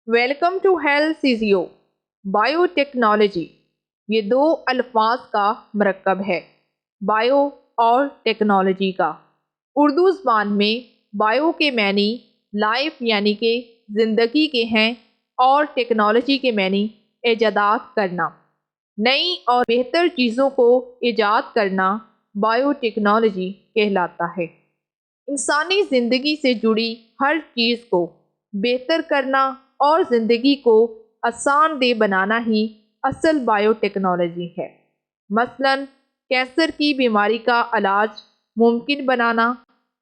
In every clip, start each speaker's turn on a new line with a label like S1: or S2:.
S1: Welcome to health سیزیو biotechnology. یہ دو الفاظ کا مرکب ہے، بایو اور ٹیکنالوجی کا. اردو زبان میں بایو کے معنی لائف یعنی کہ زندگی کے ہیں، اور ٹیکنالوجی کے معنی ایجادات کرنا، نئی اور بہتر چیزوں کو ایجاد کرنا بایو ٹیکنالوجی کہلاتا ہے. انسانی زندگی سے جڑی ہر چیز کو بہتر کرنا اور زندگی کو آسان دہ بنانا ہی اصل بایو ٹیکنالوجی ہے. مثلاً کینسر کی بیماری کا علاج ممکن بنانا،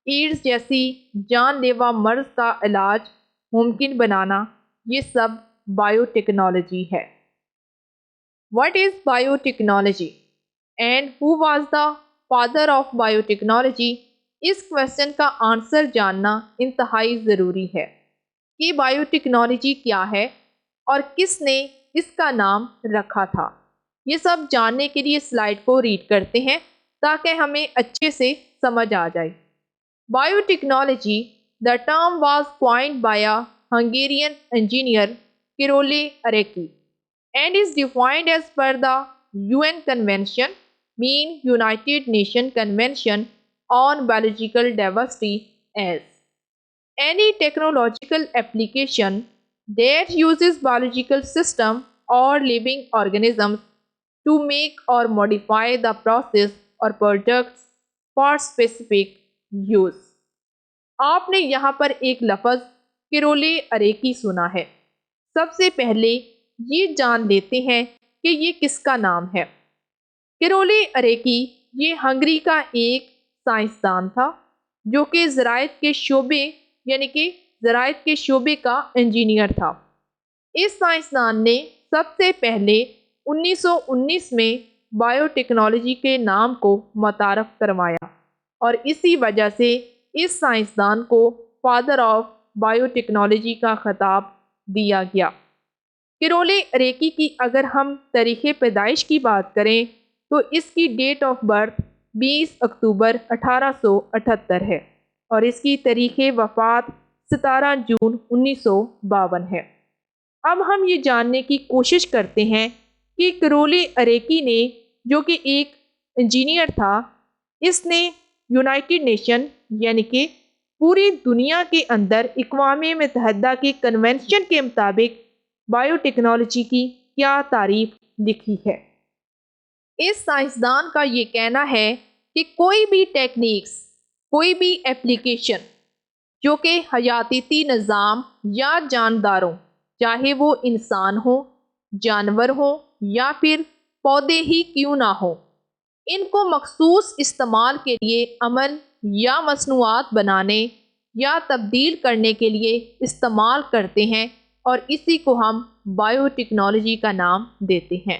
S1: ایڈز جیسی جان لیوا مرض کا علاج ممکن بنانا، یہ سب بایو ٹیکنالوجی ہے. What is biotechnology and who was the father of biotechnology؟ اس کویسچن کا آنسر جاننا انتہائی ضروری ہے کہ بایو ٹیکنالوجی کیا ہے اور کس نے اس کا نام رکھا تھا. یہ سب جاننے کے لیے سلائیڈ کو ریڈ کرتے ہیں تاکہ ہمیں اچھے سے سمجھ آ جائے. Bio technology the term was coined by a Hungarian engineer Kiroli Areki and is defined as per the UN Convention, mean United Nations Convention on Biological Diversity as any technological application that uses biological system or living organisms to make or modify the process or products for specific use. آپ نے یہاں پر ایک لفظ کرولے اریکی سنا ہے. سب سے پہلے یہ جان لیتے ہیں کہ یہ کس کا نام ہے. کرولے اریکی یہ ہنگری کا ایک سائنسدان تھا جو کہ زراعت کے شعبے کا انجینئر تھا. اس سائنسدان نے سب سے پہلے 1919 میں بایو ٹیکنالوجی کے نام کو متعارف کروایا، اور اسی وجہ سے اس سائنسدان کو فادر آف بایو ٹیکنالوجی کا خطاب دیا گیا. کرولے اریکی کی اگر ہم تاریخ پیدائش کی بات کریں تو اس کی ڈیٹ آف برتھ 20 اکتوبر 1878 ہے، اور اس کی تاریخ وفات 17 جون 1952 ہے. اب ہم یہ جاننے کی کوشش کرتے ہیں کہ کرولے اریکی نے، جو کہ ایک انجینئر تھا، اس نے یونائٹڈ نیشن یعنی کہ پوری دنیا کے اندر اقوام متحدہ کے کنونشن کے مطابق بایو ٹیکنالوجی کی کیا تعریف لکھی ہے. اس سائنسدان کا یہ کہنا ہے کہ کوئی بھی ٹیکنیکس، کوئی بھی ایپلیکیشن جو کہ حیاتیاتی نظام یا جانداروں، چاہے وہ انسان ہو، جانور ہو یا پھر پودے ہی کیوں نہ ہو، ان کو مخصوص استعمال کے لیے عمل یا مصنوعات بنانے یا تبدیل کرنے کے لیے استعمال کرتے ہیں، اور اسی کو ہم بایو ٹیکنالوجی کا نام دیتے ہیں.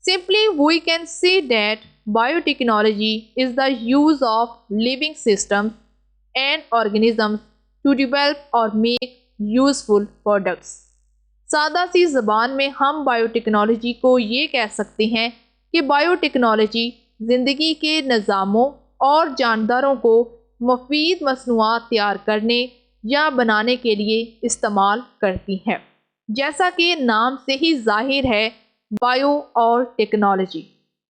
S1: Simply we can say that biotechnology is the use of living systems and organisms to develop or make useful products. سادہ سی زبان میں ہم بایو ٹیکنالوجی کو یہ کہہ سکتے ہیں کہ بایو ٹیکنالوجی زندگی کے نظاموں اور جانداروں کو مفید مصنوعات تیار کرنے یا بنانے کے لیے استعمال کرتی ہیں. جیسا کہ نام سے ہی ظاہر ہے، بایو اور ٹیکنالوجی،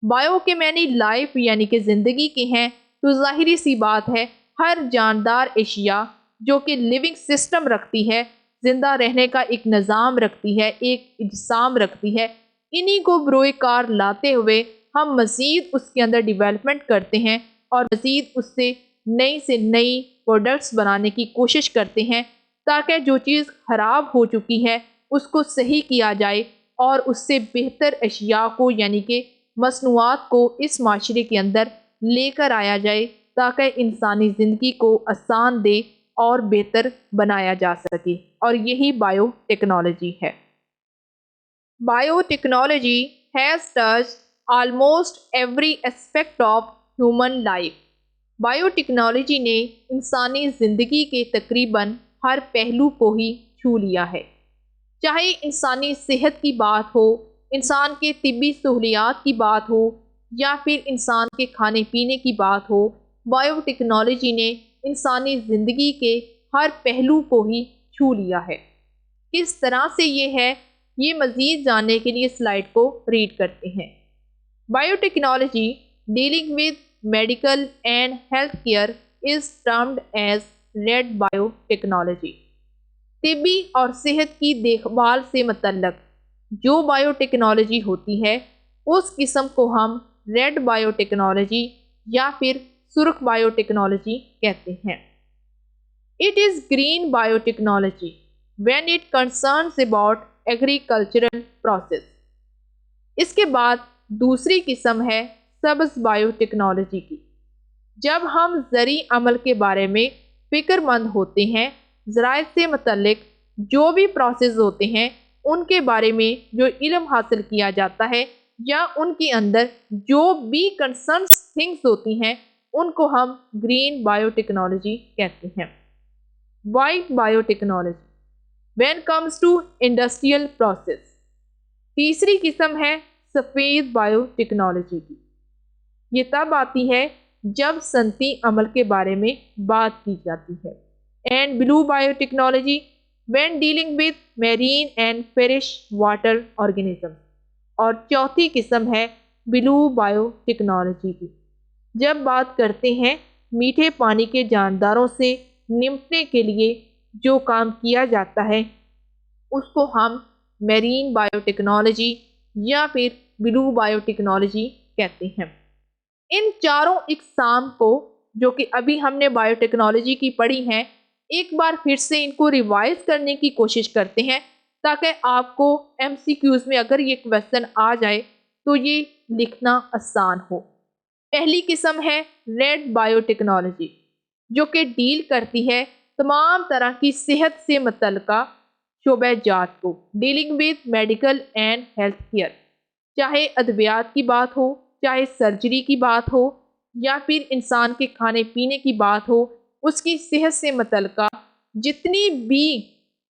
S1: بایو کے معنی لائف یعنی کہ زندگی کے ہیں، تو ظاہری سی بات ہے ہر جاندار اشیاء جو کہ لیونگ سسٹم رکھتی ہے، زندہ رہنے کا ایک نظام رکھتی ہے، ایک اجسام رکھتی ہے، انہی کو بروئے کار لاتے ہوئے ہم مزید اس کے اندر ڈیولپمنٹ کرتے ہیں اور مزید اس سے نئی پروڈکٹس بنانے کی کوشش کرتے ہیں، تاکہ جو چیز خراب ہو چکی ہے اس کو صحیح کیا جائے اور اس سے بہتر اشیاء کو یعنی کہ مصنوعات کو اس معاشرے کے اندر لے کر آیا جائے، تاکہ انسانی زندگی کو آسان دہ اور بہتر بنایا جا سکے، اور یہی بایو ٹیکنالوجی ہے. Bio technology has touched almost every aspect of human life. Bio technology نے انسانی زندگی کے تقریباً ہر پہلو کو ہی چھو لیا ہے. چاہے انسانی صحت کی بات ہو، انسان کے طبی سہولیات کی بات ہو، یا پھر انسان کے کھانے پینے کی بات ہو، بایو ٹیکنالوجی نے انسانی زندگی کے ہر پہلو کو ہی چھو لیا ہے. کس طرح سے یہ ہے، یہ مزید جاننے کے لیے سلائڈ کو ریڈ کرتے ہیں۔ Biotechnology dealing with medical and health care is termed as red biotechnology. طبی اور صحت کی دیکھ بھال سے متعلق جو بایو ٹیکنالوجی ہوتی ہے اس قسم کو ہم ریڈ بایو ٹیکنالوجی یا پھر سرخ بایو ٹیکنالوجی کہتے ہیں۔ It is green biotechnology when it concerns about agricultural process۔ اس کے بعد دوسری قسم ہے سبز بایو ٹیکنالوجی کی۔ جب ہم زرعی عمل کے بارے میں فکر مند ہوتے ہیں، زراعت سے متعلق جو بھی پروسیس ہوتے ہیں ان کے بارے میں جو علم حاصل کیا جاتا ہے یا ان کے اندر جو بھی کنسرنس تھنگس ہوتی ہیں ان کو ہم گرین بایو ٹیکنالوجی کہتے ہیں۔ White biotechnology when comes to industrial process. تیسری قسم ہے سفید بایو ٹیکنالوجی کی۔ یہ تب آتی ہے جب صنعتی عمل کے بارے میں بات کی جاتی ہے۔ And blue biotechnology when dealing with marine and fresh water organism. اور چوتھی قسم ہے بلو بایو ٹیکنالوجی کی، جب بات کرتے ہیں میٹھے پانی کے جانداروں سے نمٹنے کے لیے جو کام کیا جاتا ہے اس کو ہم میرین بایو ٹیکنالوجی یا پھر بلو بایو ٹیکنالوجی کہتے ہیں۔ ان چاروں اقسام کو جو کہ ابھی ہم نے بایو ٹیکنالوجی کی پڑھی ہیں ایک بار پھر سے ان کو ریوائز کرنے کی کوشش کرتے ہیں تاکہ آپ کو ایم سی کیوز میں اگر یہ کویسچن آ جائے تو یہ لکھنا آسان ہو۔ پہلی قسم ہے ریڈ بایو ٹیکنالوجی جو کہ ڈیل کرتی ہے تمام طرح کی صحت سے متعلقہ شعبہ جات کو، dealing with medical and health care, چاہے ادویات کی بات ہو، چاہے سرجری کی بات ہو یا پھر انسان کے کھانے پینے کی بات ہو، اس کی صحت سے متعلقہ جتنی بھی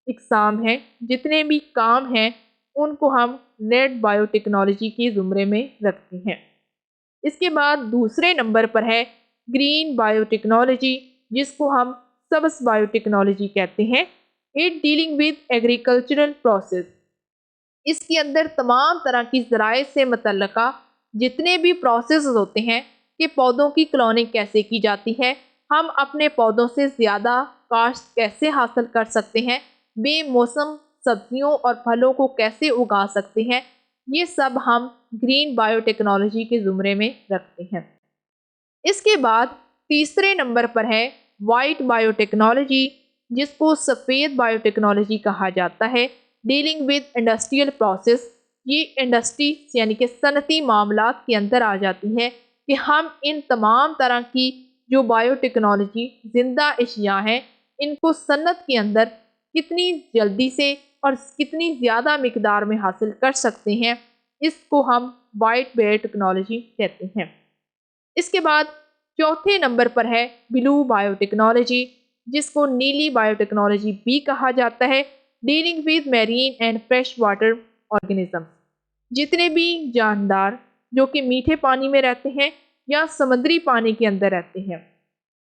S1: اقسام ہیں، جتنے بھی کام ہیں ان کو ہم ریڈ بایو ٹیکنالوجی کے زمرے میں رکھتے ہیں۔ اس کے بعد دوسرے نمبر پر ہے گرین بایو ٹیکنالوجی جس کو ہم سبز بایو ٹیکنالوجی کہتے ہیں۔ It dealing with agricultural process. اس کے اندر تمام طرح کی زراعت سے متعلقہ جتنے بھی پروسیس ہوتے ہیں کہ پودوں کی کلوننگ کیسے کی جاتی ہے، ہم اپنے پودوں سے زیادہ کاشت کیسے حاصل کر سکتے ہیں، بے موسم سبزیوں اور پھلوں کو کیسے اگا سکتے ہیں، یہ سب ہم گرین بایو ٹیکنالوجی کے زمرے میں رکھتے ہیں۔ اس کے بعد تیسرے نمبر پر ہے وائٹ بایو ٹیکنالوجی جس کو سفید بایو ٹیکنالوجی کہا جاتا ہے، ڈیلنگ ود انڈسٹریل پروسیس۔ یہ انڈسٹری یعنی کہ صنعتی معاملات کے اندر آ جاتی ہے کہ ہم ان تمام طرح کی جو بایو ٹیکنالوجی زندہ اشیاء ہیں ان کو صنعت کے اندر کتنی جلدی سے اور کتنی زیادہ مقدار میں حاصل کر سکتے ہیں، اس کو ہم وائٹ بایو ٹیکنالوجی کہتے ہیں۔ اس کے بعد چوتھے نمبر پر ہے بلو بایو ٹیکنالوجی جس کو نیلی بایو ٹیکنالوجی بھی کہا جاتا ہے، dealing with marine and fresh water organism. جتنے بھی جاندار جو کہ میٹھے پانی میں رہتے ہیں یا سمندری پانی کے اندر رہتے ہیں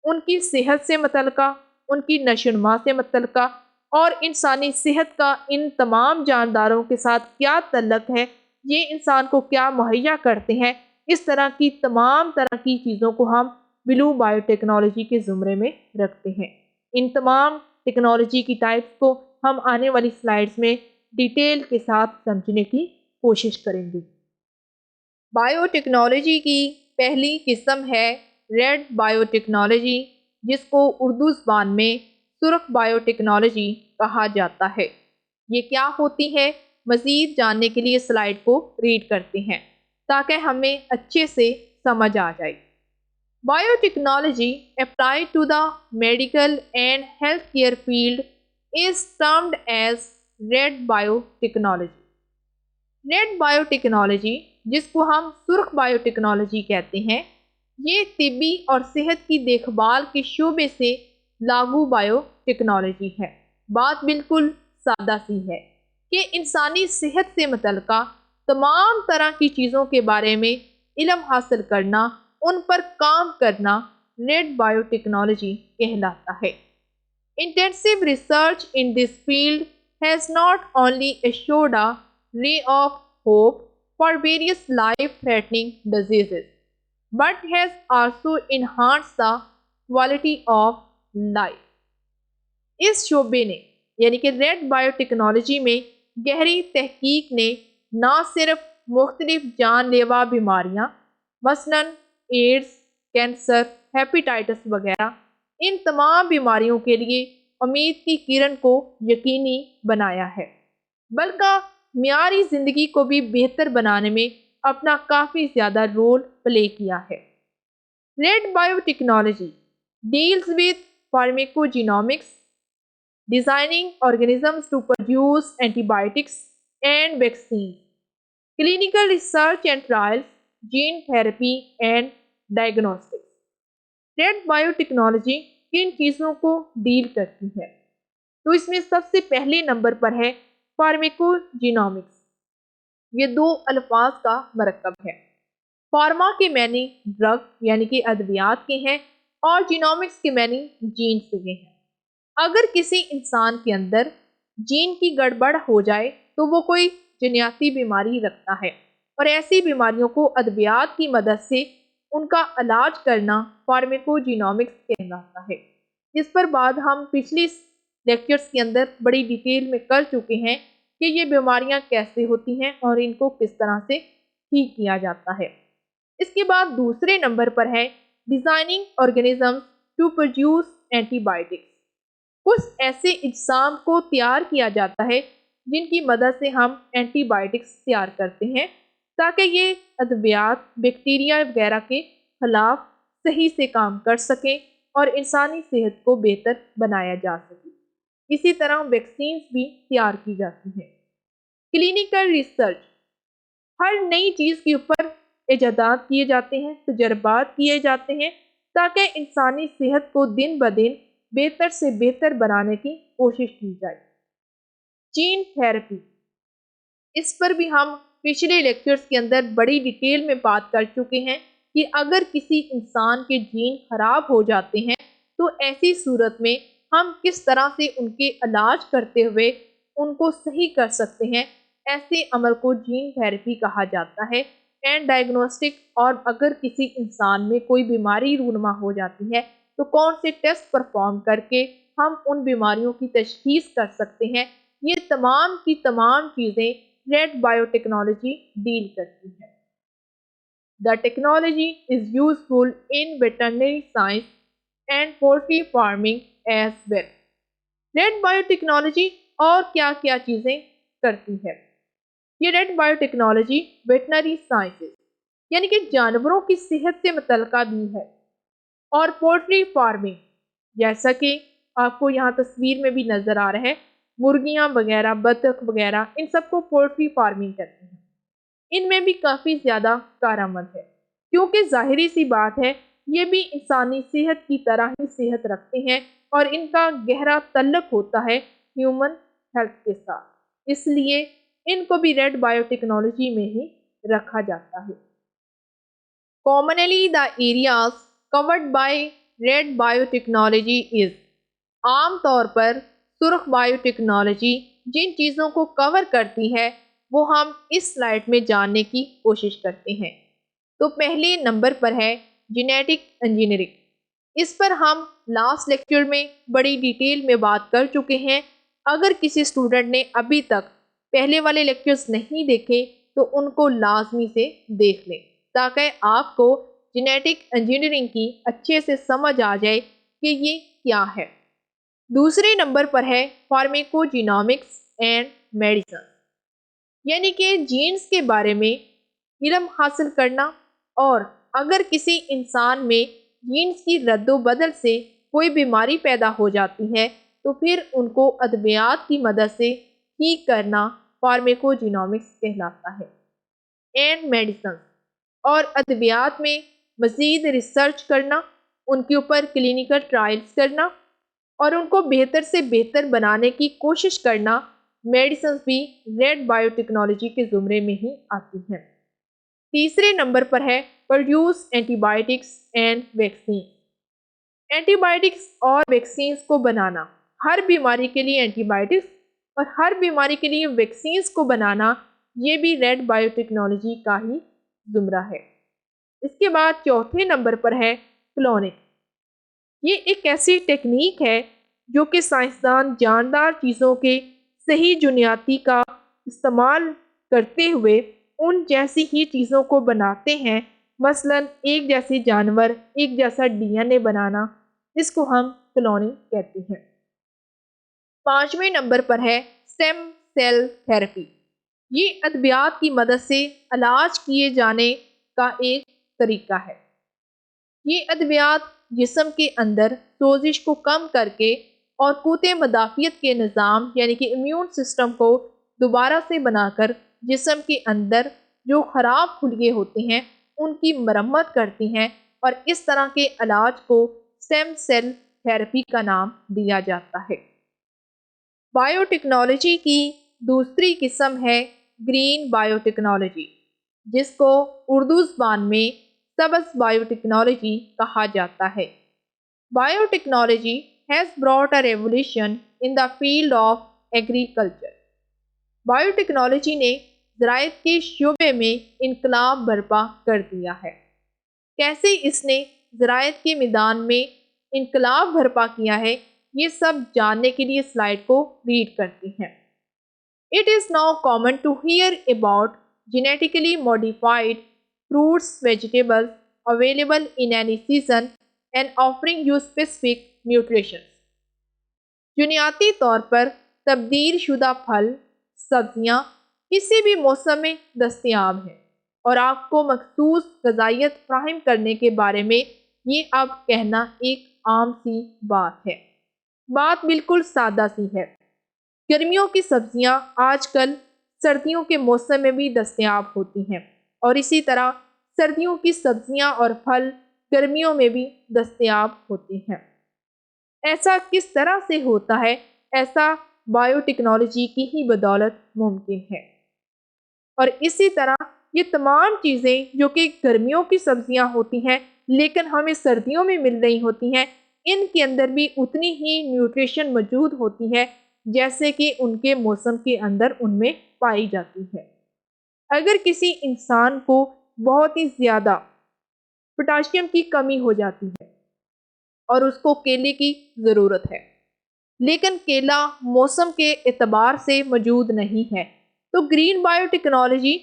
S1: ان کی صحت سے متعلقہ، ان کی نشو و نما سے متعلقہ اور انسانی صحت کا ان تمام جانداروں کے ساتھ کیا تعلق ہے، یہ انسان کو کیا مہیا کرتے ہیں، اس طرح کی تمام طرح کی چیزوں کو ہم بلو بایو ٹیکنالوجی کے زمرے میں رکھتے ہیں۔ ان تمام ٹیکنالوجی کی ٹائپس کو ہم آنے والی سلائیڈز میں ڈیٹیل کے ساتھ سمجھنے کی کوشش کریں گے۔ بایو ٹیکنالوجی کی پہلی قسم ہے ریڈ بایو ٹیکنالوجی جس کو اردو زبان میں سرخ بایو ٹیکنالوجی کہا جاتا ہے۔ یہ کیا ہوتی ہے، مزید جاننے کے لیے سلائیڈ کو ریڈ کرتے ہیں تاکہ ہمیں اچھے سے سمجھ آ جائے۔ Bio technology applied to the medical and healthcare field is termed as red biotechnology۔ Red biotechnology جس کو ہم سرخ بایو ٹیکنالوجی کہتے ہیں، یہ طبی اور صحت کی دیکھ بھال کے شعبے سے لاگو بایو ٹیکنالوجی ہے۔ بات بالکل سادہ سی ہے کہ انسانی صحت سے متعلقہ تمام طرح کی چیزوں کے بارے میں علم حاصل کرنا، ان پر کام کرنا ریڈ بایو ٹیکنالوجی کہلاتا ہے۔ Intensive research in this field has not only assured a ray of hope for various life-threatening diseases, but has also enhanced the quality of life. اس شعبے نے یعنی کہ ریڈ بایوٹیکنالوجی میں گہری تحقیق نے نہ صرف مختلف جان لیوا بیماریاں مثلاً ایڈز، کینسر، ہیپیٹائٹس وغیرہ ان تمام بیماریوں کے لیے امید کی کرن کو یقینی بنایا ہے، بلکہ معیاری زندگی کو بھی بہتر بنانے میں اپنا کافی زیادہ رول پلے کیا ہے۔ Red biotechnology deals with pharmacogenomics, designing organisms to produce antibiotics and vaccines, clinical research and trials, gene therapy and diagnostics. Red biotechnology کن چیزوں کو ڈیل کرتی ہے؟ تو اس میں سب سے پہلے نمبر پر ہے فارمیکوجینومکس۔ یہ دو الفاظ کا مرکب ہے۔ فارما کے معنی ڈرگ یعنی کہ ادویات کے ہیں اور جینومکس کے معنی جین سے ہیں۔ اگر کسی انسان کے اندر جین کی گڑبڑ ہو جائے تو وہ کوئی جنیاتی بیماری رکھتا ہے، اور ایسی بیماریوں کو ادویات کی مدد سے ان کا علاج کرنا فارمیکوجینومکس کہلاتا ہے۔ اس پر بعد ہم پچھلی لیکچرز کے اندر بڑی ڈیٹیل میں کر چکے ہیں کہ یہ بیماریاں کیسے ہوتی ہیں اور ان کو کس طرح سے ٹھیک کیا جاتا ہے۔ اس کے بعد دوسرے نمبر پر ہے designing organisms to produce antibiotics. کچھ ایسے اجسام کو تیار کیا جاتا ہے جن کی مدد سے ہم اینٹی بایوٹکس تیار کرتے ہیں تاکہ یہ ادویات بیکٹیریا وغیرہ کے خلاف صحیح سے کام کر سکیں اور انسانی صحت کو بہتر بنایا جا سکے۔ اسی طرح ویکسینز بھی تیار کی جاتی ہیں۔ کلینکل ریسرچ، ہر نئی چیز کے اوپر ایجادات کیے جاتے ہیں، تجربات کیے جاتے ہیں تاکہ انسانی صحت کو دن بدن بہتر سے بہتر بنانے کی کوشش کی جائے۔ جین تھیراپی، اس پر بھی ہم پچھلے لیکچرز کے اندر بڑی ڈیٹیل میں بات کر چکے ہیں کہ اگر کسی انسان کے جین خراب ہو جاتے ہیں تو ایسی صورت میں ہم کس طرح سے ان کے علاج کرتے ہوئے ان کو صحیح کر سکتے ہیں، ایسے عمل کو جین تھیراپی کہا جاتا ہے۔ اینڈ ڈائگنوسٹک، اور اگر کسی انسان میں کوئی بیماری رونما ہو جاتی ہے تو کون سے ٹیسٹ پرفارم کر کے ہم ان بیماریوں کی تشخیص کر سکتے ہیں، یہ تمام کی تمام چیزیں ریڈ بایوٹیکنالوجی ڈیل کرتی ہے۔ The technology is useful in veterinary science and poultry farming as well. Red biotechnology اور کیا کیا چیزیں کرتی ہے؟ یہ ریڈ بایوٹیکنالوجی ویٹنری سائنسز یعنی کہ جانوروں کی صحت سے متعلقہ بھی ہے، اور پولٹری فارمنگ جیسا کہ آپ کو یہاں تصویر میں بھی نظر آ رہا ہے، مرغیاں وغیرہ، بطخ وغیرہ، ان سب کو پولٹری فارمنگ کہتے ہیں۔ ان میں بھی کافی زیادہ کارآمد ہے کیونکہ ظاہری سی بات ہے یہ بھی انسانی صحت کی طرح ہی صحت رکھتے ہیں اور ان کا گہرا تعلق ہوتا ہے ہیومن ہیلتھ کے ساتھ، اس لیے ان کو بھی ریڈ بایوٹیکنالوجی میں ہی رکھا جاتا ہے۔ Commonly the areas covered by red biotechnology is، عام طور پر سرخ بایوٹیکنالوجی جن چیزوں کو کور کرتی ہے وہ ہم اس سلائیڈ میں جاننے کی کوشش کرتے ہیں۔ تو پہلے نمبر پر ہے جینیٹک انجینئرنگ۔ اس پر ہم لاسٹ لیکچر میں بڑی ڈیٹیل میں بات کر چکے ہیں۔ اگر کسی اسٹوڈنٹ نے ابھی تک پہلے والے لیکچرز نہیں دیکھے تو ان کو لازمی سے دیکھ لیں تاکہ آپ کو جینیٹک انجینئرنگ کی اچھے سے سمجھ آ جائے کہ یہ کیا ہے۔ دوسرے نمبر پر ہے فارمیکوجینومکس اینڈ میڈیسن، یعنی کہ جینز کے بارے میں علم حاصل کرنا، اور اگر کسی انسان میں جینز کی رد و بدل سے کوئی بیماری پیدا ہو جاتی ہے تو پھر ان کو ادویات کی مدد سے ٹھیک کرنا فارمیکوجینومکس کہلاتا ہے۔ اینڈ میڈیسن، اور ادویات میں مزید ریسرچ کرنا، ان کے اوپر کلینکل ٹرائلز کرنا اور ان کو بہتر سے بہتر بنانے کی کوشش کرنا، میڈیسنز بھی ریڈ بایوٹیکنالوجی کے زمرے میں ہی آتی ہیں۔ تیسرے نمبر پر ہے produce antibiotics and vaccine. Antibiotics اور ویکسینز کو بنانا، ہر بیماری کے لیے اینٹی بایوٹکس اور ہر بیماری کے لیے ویکسینز کو بنانا، یہ بھی ریڈ بایو ٹیکنالوجی کا ہی زمرہ ہے۔ اس کے بعد چوتھے نمبر پر ہے کلوننگ۔ یہ ایک ایسی ٹیکنیک ہے جو کہ سائنسدان جاندار چیزوں کے صحیح جنیاتی کا استعمال کرتے ہوئے ان جیسی ہی چیزوں کو بناتے ہیں، مثلا ایک جیسے جانور، ایک جیسا ڈی این اے بنانا، اس کو ہم کلوننگ کہتے ہیں۔ پانچویں نمبر پر ہے اسٹیم سیل تھراپی۔ یہ ادویات کی مدد سے علاج کیے جانے کا ایک طریقہ ہے۔ یہ ادویات جسم کے اندر سوزش کو کم کر کے اور قوت مدافعت کے نظام یعنی کہ امیون سسٹم کو دوبارہ سے بنا کر جسم کے اندر جو خراب خلیے ہوتے ہیں ان کی مرمت کرتی ہیں، اور اس طرح کے علاج کو اسٹیم سیل تھراپی کا نام دیا جاتا ہے۔ بایو ٹیکنالوجی کی دوسری قسم ہے گرین بایو ٹیکنالوجی، جس کو اردو زبان میں سبز بایو ٹیکنالوجی کہا جاتا ہے۔ Bio technology has brought a revolution in the field of agriculture۔ Bio technology نے زراعت کے شعبے میں انقلاب برپا کر دیا ہے۔ کیسے اس نے زراعت کے میدان میں انقلاب برپا کیا ہے، یہ سب جاننے کے لیے سلائیڈ کو ریڈ کرتے ہیں۔ It is now common to hear about genetically modified fruits, vegetables available in any season and offering you specific nutrition۔ جنیاتی طور پر تبدیل شدہ پھل، سبزیاں کسی بھی موسم میں دستیاب ہیں اور آپ کو مخصوص غذائیت فراہم کرنے کے بارے میں یہ اب کہنا ایک عام سی بات ہے۔ بات بالکل سادہ سی ہے۔ گرمیوں کی سبزیاں آج کل سردیوں کے موسم میں بھی دستیاب ہوتی ہیں، اور اسی طرح سردیوں کی سبزیاں اور پھل گرمیوں میں بھی دستیاب ہوتے ہیں۔ ایسا کس طرح سے ہوتا ہے؟ ایسا بایو ٹیکنالوجی کی ہی بدولت ممکن ہے۔ اور اسی طرح یہ تمام چیزیں جو کہ گرمیوں کی سبزیاں ہوتی ہیں لیکن ہمیں سردیوں میں مل رہی ہوتی ہیں، ان کے اندر بھی اتنی ہی نیوٹریشن موجود ہوتی ہے جیسے کہ ان کے موسم کے اندر ان میں پائی جاتی ہے۔ اگر کسی انسان کو بہت ہی زیادہ پوٹاشیم کی کمی ہو جاتی ہے اور اس کو کیلے کی ضرورت ہے، لیکن کیلا موسم کے اعتبار سے موجود نہیں ہے، تو گرین بایو ٹیکنالوجی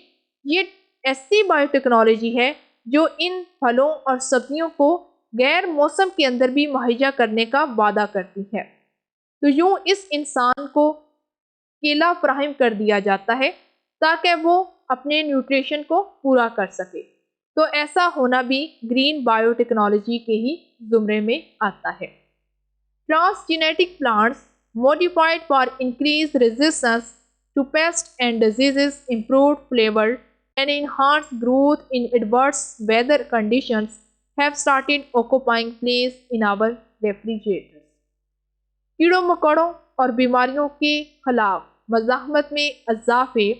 S1: یہ ایسی بایو ٹیکنالوجی ہے جو ان پھلوں اور سبزیوں کو غیر موسم کے اندر بھی مہیا کرنے کا وعدہ کرتی ہے۔ تو یوں اس انسان کو کیلا فراہم کر دیا جاتا ہے تاکہ وہ اپنے نیوٹریشن کو پورا کر سکے۔ تو ایسا ہونا بھی گرین بایو ٹیکنالوجی کے ہی زمرے میں آتا ہے۔ Transgenic plants modified for increased resistance to pests and diseases, improved flavor, and enhanced growth in adverse weather conditions have started occupying place in our refrigerators۔ کیڑوں مکوڑوں اور بیماریوں کے خلاف مزاحمت میں اضافے،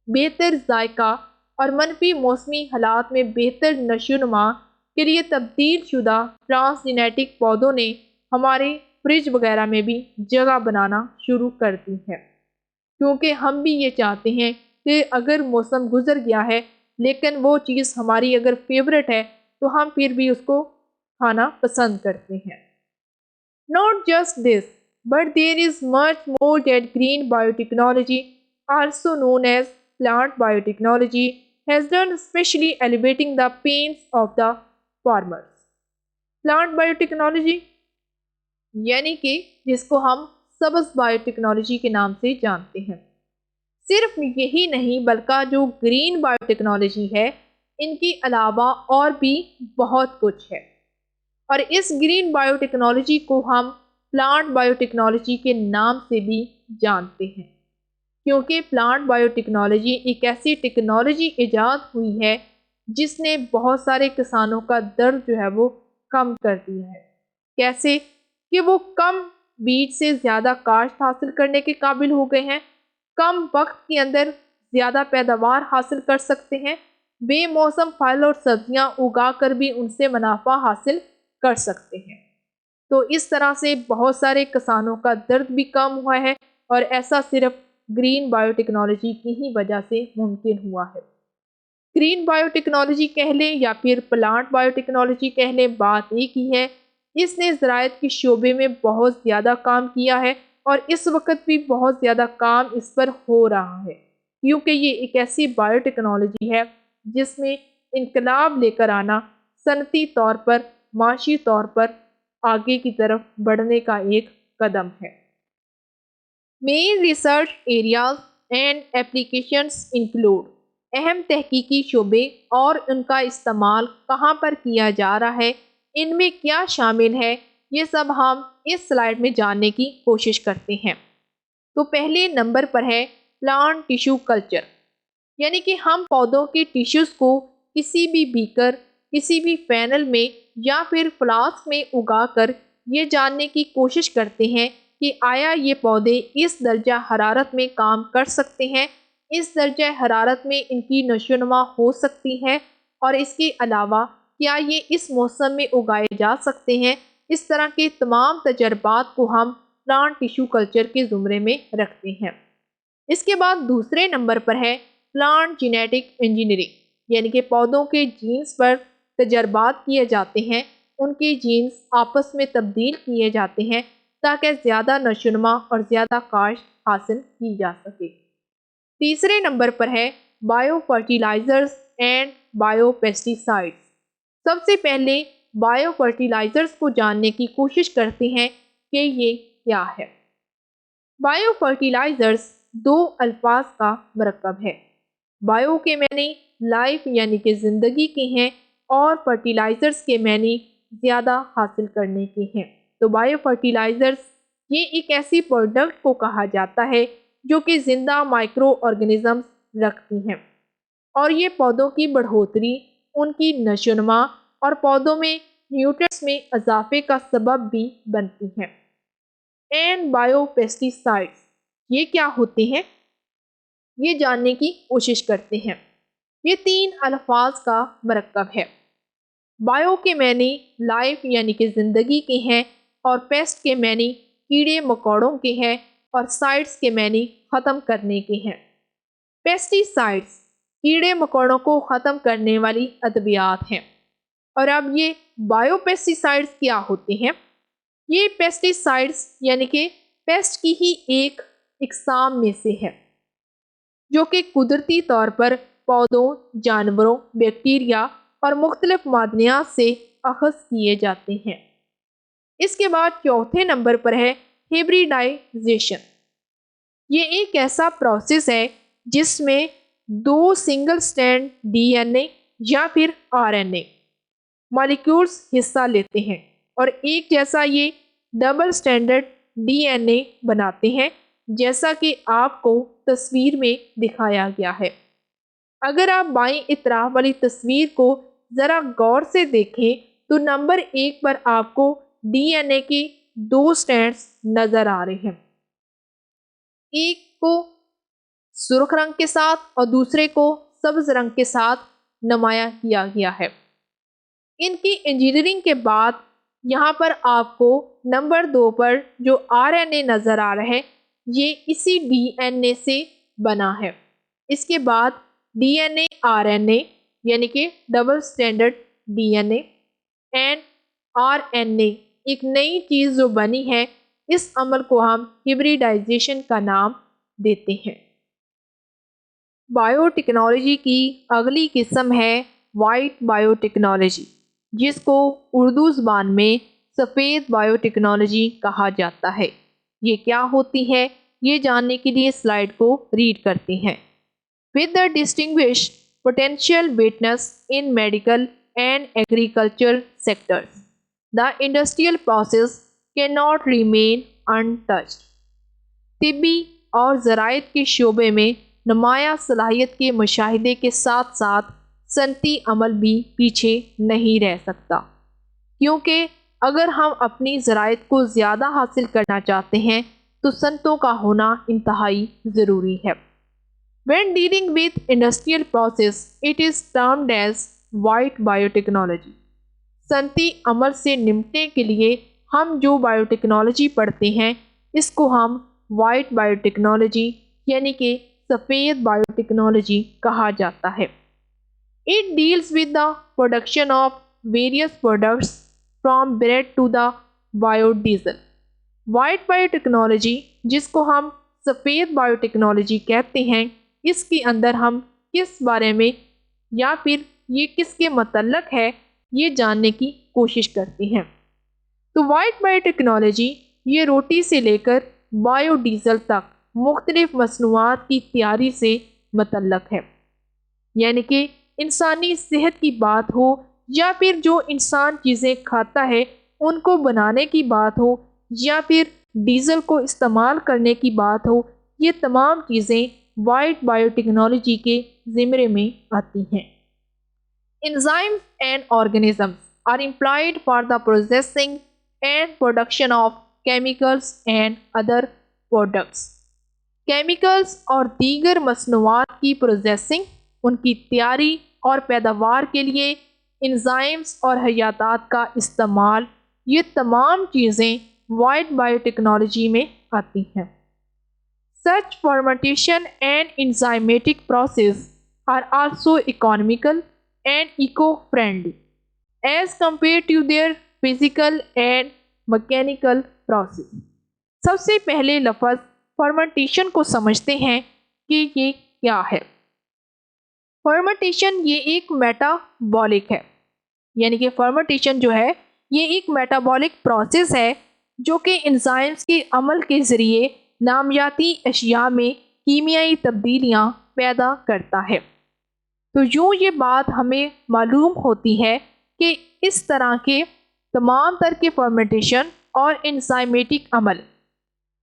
S1: بہتر ذائقہ اور منفی موسمی حالات میں بہتر نشو و نما کے لیے تبدیل شدہ ٹرانسجینیٹک پودوں نے ہمارے فریج وغیرہ میں بھی جگہ بنانا شروع کر دی ہے، کیونکہ ہم بھی یہ چاہتے ہیں کہ اگر موسم گزر گیا ہے لیکن وہ چیز ہماری اگر فیوریٹ ہے تو ہم پھر بھی اس کو کھانا پسند کرتے ہیں۔ Not just this, but there is much more that green biotechnology, also known as plant biotechnology, has done, especially elevating the pains of the farmers۔ Plant biotechnology یعنی کہ جس کو ہم سبز بایو ٹیکنالوجی کے نام سے جانتے ہیں، صرف یہی نہیں بلکہ جو گرین بایو ٹیکنالوجی ہے ان کے علاوہ اور بھی بہت کچھ ہے، اور اس گرین بایو ٹیکنالوجی کو ہم پلانٹ بایو ٹیکنالوجی کے نام سے بھی جانتے ہیں، کیونکہ پلانٹ بایو ٹیکنالوجی ایک ایسی ٹیکنالوجی ایجاد ہوئی ہے جس نے بہت سارے کسانوں کا درد جو ہے وہ کم کر دیا ہے۔ کیسے کہ وہ کم بیج سے زیادہ کاشت حاصل کرنے کے قابل ہو گئے ہیں، کم وقت کے اندر زیادہ پیداوار حاصل کر سکتے ہیں، بے موسم پھل اور سبزیاں اگا کر بھی ان سے منافع حاصل کر سکتے ہیں۔ تو اس طرح سے بہت سارے کسانوں کا درد بھی کم ہوا ہے اور ایسا صرف گرین بایو ٹیکنالوجی کی ہی وجہ سے ممکن ہوا ہے۔ گرین بایو ٹیکنالوجی کہہ لیں یا پھر پلانٹ بایو ٹیکنالوجی کہہ لیں، بات ایک ہی ہے۔ اس نے زراعت کے شعبے میں بہت زیادہ کام کیا ہے اور اس وقت بھی بہت زیادہ کام اس پر ہو رہا ہے، کیونکہ یہ ایک ایسی بایو ٹیکنالوجی ہے جس میں انقلاب لے کر آنا صنعتی طور پر، معاشی طور پر آگے کی طرف بڑھنے کا ایک قدم ہے۔ Main research areas and applications include, اہم تحقیقی شعبے اور ان کا استعمال کہاں پر کیا جا رہا ہے، ان میں کیا شامل ہے، یہ سب ہم اس سلائیڈ میں جاننے کی کوشش کرتے ہیں۔ تو پہلے نمبر پر ہے پلانٹ ٹیشو کلچر، یعنی کہ ہم پودوں کے ٹیشوز کو کسی بھی بیکر، کسی بھی فینل میں یا پھر فلاسک میں اگا کر یہ جاننے کی کوشش کرتے ہیں کہ آیا یہ پودے اس درجہ حرارت میں کام کر سکتے ہیں، اس درجہ حرارت میں ان کی نشو و نما ہو سکتی ہے، اور اس کے علاوہ کیا یہ اس موسم میں اگائے جا سکتے ہیں۔ اس طرح کے تمام تجربات کو ہم پلانٹ ٹیشو کلچر کے زمرے میں رکھتے ہیں۔ اس کے بعد دوسرے نمبر پر ہے پلانٹ جینیٹک انجینئرنگ، یعنی کہ پودوں کے جینز پر تجربات کیے جاتے ہیں، ان کے جینز آپس میں تبدیل کیے جاتے ہیں تاکہ زیادہ نشو و نما اور زیادہ کاشت حاصل کی جا سکے۔ تیسرے نمبر پر ہے bio fertilizers and bio pesticides. سب سے پہلے بایو فرٹیلائزرز کو جاننے کی کوشش کرتے ہیں کہ یہ کیا ہے۔ بایو فرٹیلائزرز دو الفاظ کا مرکب ہے۔ بایو کے معنی لائف یعنی کہ زندگی کے ہیں، اور فرٹیلائزرز کے معنی زیادہ حاصل کرنے کے ہیں۔ تو بایو فرٹیلائزرز یہ ایک ایسی پروڈکٹ کو کہا جاتا ہے جو کہ زندہ مائکرو آرگنزمز رکھتی ہیں، اور یہ پودوں کی بڑھوتری، ان کی نشو و نما اور پودوں میں نیوٹرینٹس میں اضافے کا سبب بھی بنتی ہیں۔ اینڈ بایو پیسٹی سائڈز یہ کیا ہوتے ہیں، یہ جاننے کی کوشش کرتے ہیں۔ یہ تین الفاظ کا مرکب ہے۔ بایو کے معنی لائف یعنی کہ زندگی کے ہیں، اور پیسٹ کے معنی کیڑے مکوڑوں کے ہیں، اور سائڈز کے معنی ختم کرنے کے ہیں۔ پیسٹی سائڈز کیڑے مکوڑوں کو ختم کرنے والی ادویات ہیں۔ اور اب یہ بایو پیسٹی سائڈز کیا ہوتے ہیں؟ یہ پیسٹی سائڈز یعنی کہ پیسٹ کی ہی ایک اقسام میں سے ہے، جو کہ قدرتی طور پر پودوں، جانوروں، بیکٹیریا اور مختلف معدنیات سے اخذ کیے جاتے ہیں۔ اس کے بعد چوتھے نمبر پر ہے ہیبریڈائزیشن۔ یہ ایک ایسا پروسیس ہے جس میں دو سنگل سٹینڈ ڈی این اے یا پھر آر این اے مالیکیولز حصہ لیتے ہیں، اور ایک جیسا یہ ڈبل سٹینڈرڈ ڈی این اے بناتے ہیں، جیسا کہ آپ کو تصویر میں دکھایا گیا ہے۔ اگر آپ بائیں اطراف والی تصویر کو ذرا غور سے دیکھیں تو نمبر 1 پر آپ کو ڈی این اے کی دو سٹینڈز نظر آ رہے ہیں، ایک کو سرخ رنگ کے ساتھ اور دوسرے کو سبز رنگ کے ساتھ نمایاں کیا گیا ہے۔ ان کی انجینئرنگ کے بعد یہاں پر آپ کو نمبر 2 پر جو آر این اے نظر آ رہا ہے، یہ اسی ڈی این اے سے بنا ہے۔ اس کے بعد D N A R N A یعنی کہ double stranded D N A and R N A ایک نئی چیز جو بنی ہے، اس عمل کو ہم ہیبریڈائزیشن کا نام دیتے ہیں۔ بایو ٹیکنالوجی کی اگلی قسم ہے وائٹ بایو ٹیکنالوجی، جس کو اردو زبان میں سفید بایو ٹیکنالوجی کہا جاتا ہے۔ یہ کیا ہوتی ہے، یہ جاننے کے لیے سلائیڈ کو ریڈ کرتے ہیں۔ With the distinguished potential witness in medical and agricultural sectors, the industrial process cannot remain untouched. طبی اور زراعت کے شعبے میں نمایاں صلاحیت کے مشاہدے کے ساتھ ساتھ صنعتی عمل بھی پیچھے نہیں رہ سکتا، کیونکہ اگر ہم اپنی زراعت کو زیادہ حاصل کرنا چاہتے ہیں تو صنعتوں کا ہونا انتہائی ضروری ہے۔ When dealing with industrial process, it is termed as white biotechnology. صنعتی عمل سے نمٹنے کے لیے ہم جو بایوٹیکنالوجی پڑھتے ہیں، اس کو ہم وائٹ بایوٹیکنالوجی یعنی کہ سفید بایوٹیکنالوجی کہا جاتا ہے۔ It deals with the production of various products from bread to the biodiesel۔ White biotechnology جس کو ہم سفید بایوٹیکنالوجی کہتے ہیں، اس کے اندر ہم کس بارے میں یا پھر یہ کس کے متعلق ہے یہ جاننے کی کوشش کرتے ہیں۔ تو وائٹ بایوٹیکنالوجی یہ روٹی سے لے کر بایو ڈیزل تک مختلف مصنوعات کی تیاری سے متعلق ہے، یعنی کہ انسانی صحت کی بات ہو یا پھر جو انسان چیزیں کھاتا ہے ان کو بنانے کی بات ہو یا پھر ڈیزل کو استعمال کرنے کی بات ہو، یہ تمام چیزیں وائٹ بایوٹیکنالوجی کے زمرے میں آتی ہیں۔ Enzymes and organisms are employed for the processing and production of chemicals and other products۔ Chemicals اور دیگر مصنوعات کی پروسیسنگ، ان کی تیاری اور پیداوار کے لیے انزائمز اور حیاتات کا استعمال، یہ تمام چیزیں وائٹ بایوٹیکنالوجی میں آتی ہیں۔ Such fermentation and enzymatic process are also economical and eco-friendly as compared to their physical and mechanical process۔ سب سے پہلے لفظ فرمنٹیشن کو سمجھتے ہیں کہ یہ کیا ہے۔ فرمنٹیشن یہ ایک میٹابولک ہے، یعنی کہ فرمنٹیشن جو ہے یہ ایک میٹابولک پروسیس ہے جو کہ انزائمز کے عمل کے ذریعے نامیاتی اشیاء میں کیمیائی تبدیلیاں پیدا کرتا ہے۔ تو یوں یہ بات ہمیں معلوم ہوتی ہے کہ اس طرح کے تمام تر کے فرمنٹیشن اور انزائمیٹک عمل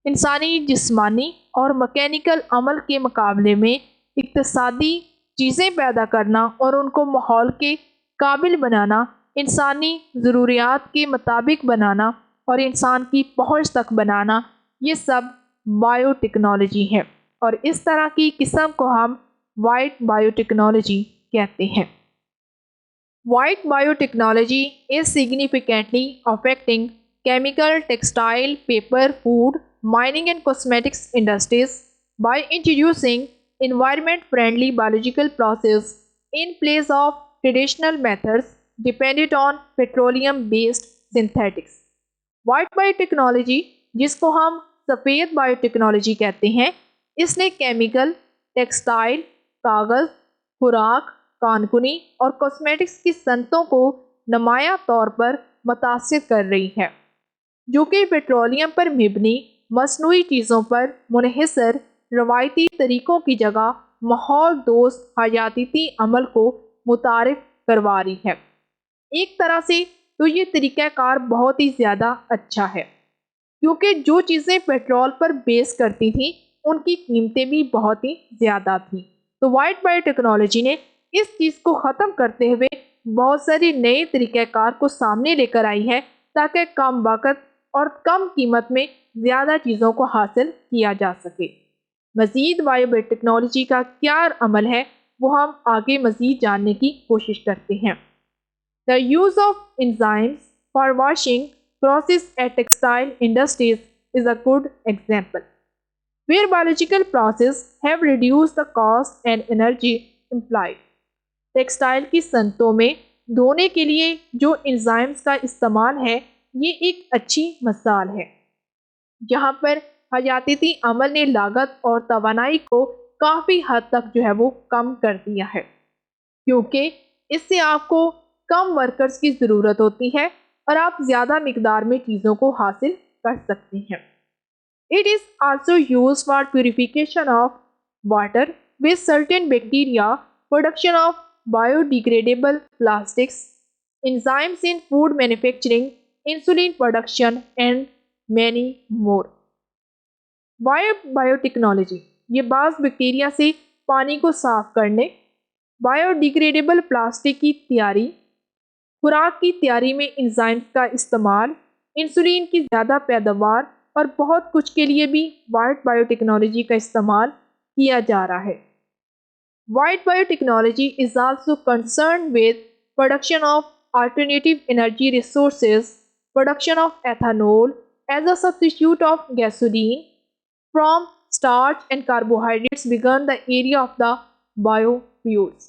S1: انسانی جسمانی اور مکینیکل عمل کے مقابلے میں اقتصادی چیزیں پیدا کرنا اور ان کو ماحول کے قابل بنانا، انسانی ضروریات کے مطابق بنانا اور انسان کی پہنچ تک بنانا، یہ سب بایو ٹیکنالوجی ہے، اور اس طرح کی قسم کو ہم وائٹ بایو ٹیکنالوجی کہتے ہیں۔ White biotechnology is significantly affecting chemical, textile, paper, food, mining and cosmetics industries by introducing environment-friendly biological process in place of traditional methods dependent on petroleum-based synthetics۔ White biotechnology جس کو ہم سفید biotechnology کہتے ہیں، اس نے chemical, textile, کاغذ، خوراک، کانکنی اور کاسمیٹکس کی صنعتوں کو نمایاں طور پر متاثر کر رہی ہے، جو کہ پیٹرولیم پر مبنی مصنوعی چیزوں پر منحصر روایتی طریقوں کی جگہ ماحول دوست حیاتیاتی عمل کو متعارف کروا رہی ہے۔ ایک طرح سے تو یہ طریقہ کار بہت ہی زیادہ اچھا ہے، کیونکہ جو چیزیں پیٹرول پر بیس کرتی تھیں ان کی قیمتیں بھی بہت ہی زیادہ تھیں، تو وائٹ بایو ٹیکنالوجی نے اس چیز کو ختم کرتے ہوئے بہت ساری نئے طریقہ کار کو سامنے لے کر آئی ہے تاکہ کم وقت اور کم قیمت میں زیادہ چیزوں کو حاصل کیا جا سکے۔ مزید بایو ٹیکنالوجی کا کیا عمل ہے وہ ہم آگے مزید جاننے کی کوشش کرتے ہیں۔ The use of enzymes for washing process at textile industries is a good example, where biological processes have reduced the cost and energy employed۔ Textile کی صنعتوں میں دھونے کے لیے جو انزائمز کا استعمال ہے یہ ایک اچھی مثال ہے، جہاں پر حیاتیاتی عمل نے لاگت اور توانائی کو کافی حد تک جو ہے وہ کم کر دیا ہے، کیونکہ اس سے آپ کو کم ورکرز کی ضرورت ہوتی ہے اور آپ زیادہ مقدار میں چیزوں کو حاصل کر سکتے ہیں۔ It is also used for purification of water with certain bacteria, production of biodegradable plastics, enzymes in food manufacturing, insulin production, and many more۔ Biotechnology یہ بعض بیکٹیریا سے پانی کو صاف کرنے، بایو ڈیگریڈیبل پلاسٹک کی تیاری، خوراک کی تیاری میں انزائمز کا استعمال، انسولین کی زیادہ پیداوار اور بہت کچھ کے لیے بھی وائٹ بایوٹیکنالوجی کا استعمال کیا جا رہا ہے۔ White biotechnology is also concerned with production of alternative energy resources, production of ethanol as a substitute of gasoline, From starch and carbohydrates began the area of the biofuels.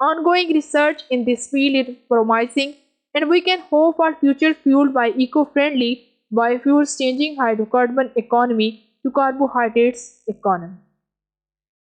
S1: Ongoing research in this field is promising, and we can hope for future fueled by eco-friendly biofuels changing hydrocarbon economy to carbohydrates economy.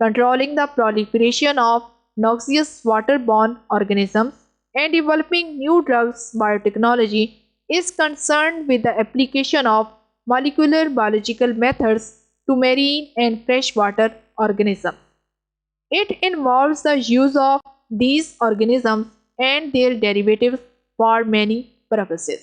S1: controlling the proliferation of noxious waterborne organisms, and developing new drugs. Biotechnology is concerned with the application of molecular biological methods to marine and freshwater organisms. It involves the use of these organisms and their derivatives for many purposes.